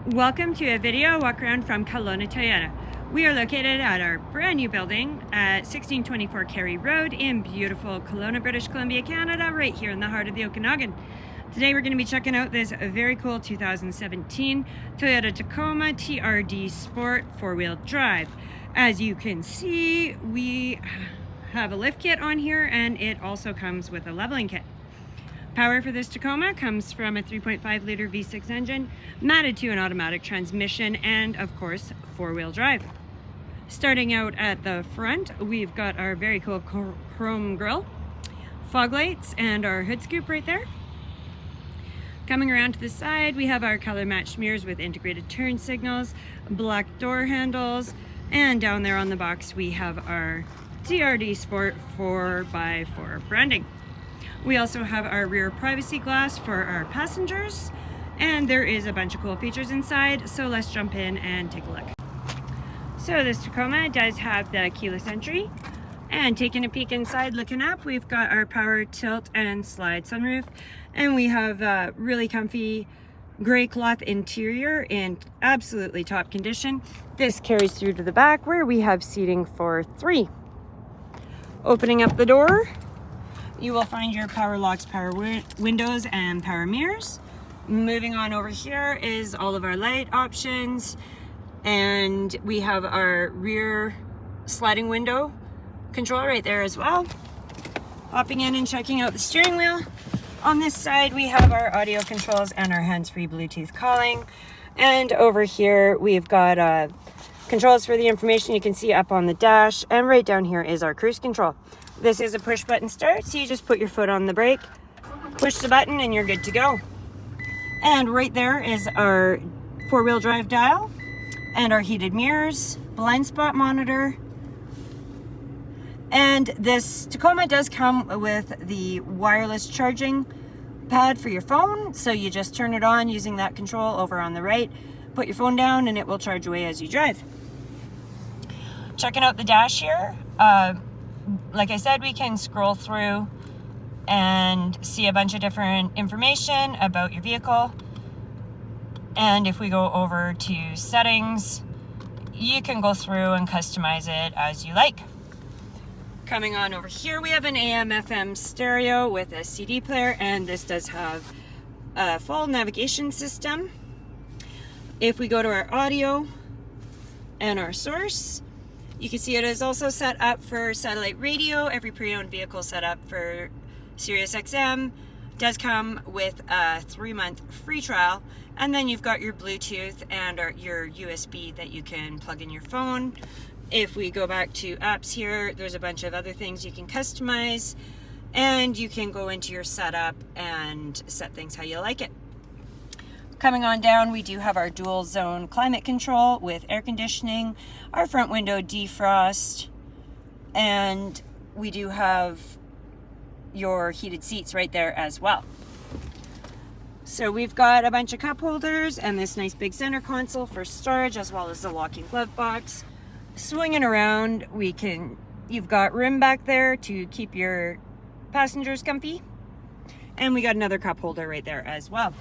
Welcome to a video walk around from Kelowna Toyota. We are located at our brand new building at 1624 Carey Road in beautiful Kelowna, British Columbia, Canada, right here in the heart of the Okanagan. Today we're going to be checking out this very cool 2017 Toyota Tacoma TRD Sport 4-wheel drive. As you can see, we have a lift kit on here and it also comes with a leveling kit. Power for this Tacoma comes from a 3.5 liter V6 engine, matted to an automatic transmission, and of course, 4-wheel drive. Starting out at the front, we've got our very cool chrome grille, fog lights, and our hood scoop right there. Coming around to the side, we have our color matched mirrors with integrated turn signals, black door handles, and down there on the box, we have our TRD Sport 4x4 branding. We also have our rear privacy glass for our passengers, and there is a bunch of cool features inside, so let's jump in and take a look. So this Tacoma does have the keyless entry, and taking a peek inside, looking up, we've got our power tilt and slide sunroof, and we have a really comfy gray cloth interior in absolutely top condition. This carries through to the back where we have seating for 3. Opening up the door, you will find your power locks, power windows, and power mirrors. Moving on over here is all of our light options, and we have our rear sliding window control right there as well. Hopping in and checking out the steering wheel. On this side we have our audio controls and our hands-free Bluetooth calling, and over here we've got controls for the information you can see up on the dash, and right down here is our cruise control. This is a push button start, so you just put your foot on the brake, push the button, and you're good to go. And right there is our 4-wheel drive dial and our heated mirrors, blind spot monitor. And this Tacoma does come with the wireless charging pad for your phone, so you just turn it on using that control over on the right, put your phone down, and it will charge away as you drive. Checking out the dash here, like I said, we can scroll through and see a bunch of different information about your vehicle. And if we go over to settings, you can go through and customize it as you like. Coming on over here, we have an AM/FM stereo with a CD player, and this does have a full navigation system. If we go to our audio and our source, you can see it is also set up for satellite radio. Every pre-owned vehicle set up for Sirius XM does come with a 3-month free trial. And then you've got your Bluetooth and your USB that you can plug in your phone. If we go back to apps here, there's a bunch of other things you can customize, and you can go into your setup and set things how you like it. Coming on down, we do have our dual zone climate control with air conditioning, our front window defrost, and we do have your heated seats right there as well. So we've got a bunch of cup holders and this nice big center console for storage, as well as the locking glove box. Swinging around, you've got room back there to keep your passengers comfy, and we got another cup holder right there as well.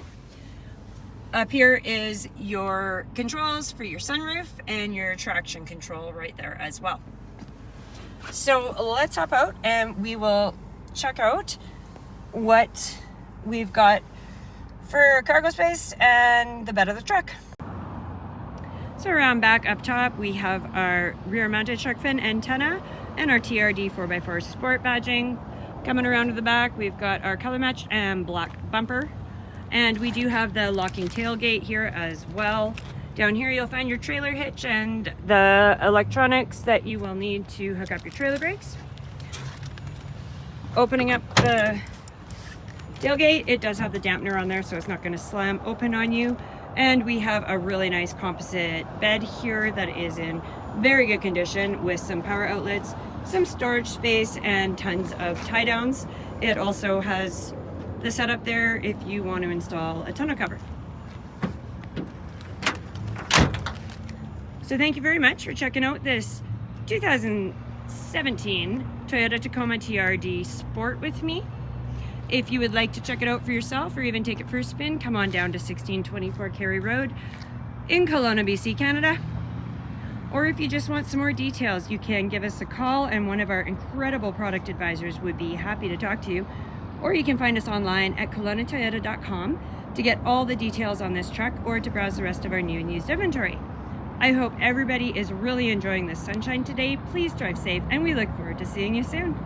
Up here is your controls for your sunroof and your traction control right there as well. So let's hop out and we will check out what we've got for cargo space and the bed of the truck. So around back up top, we have our rear mounted shark fin antenna and our TRD 4x4 Sport badging. Coming around to the back, we've got our color matched and black bumper. And we do have the locking tailgate here as well. Down here you'll find your trailer hitch and the electronics that you will need to hook up your trailer brakes. Opening up the tailgate, it does have the dampener on there, so it's not going to slam open on you. And we have a really nice composite bed here that is in very good condition with some power outlets, some storage space, and tons of tie downs. It also has the setup there if you want to install a tonneau cover. So thank you very much for checking out this 2017 Toyota Tacoma TRD Sport with me. If you would like to check it out for yourself or even take it for a spin, come on down to 1624 Carey Road. in Kelowna, BC, Canada. Or if you just want some more details, you can give us a call and one of our incredible product advisors would be happy to talk to you. Or you can find us online at KelownaToyota.com to get all the details on this truck or to browse the rest of our new and used inventory. I hope everybody is really enjoying this sunshine today. Please drive safe and we look forward to seeing you soon.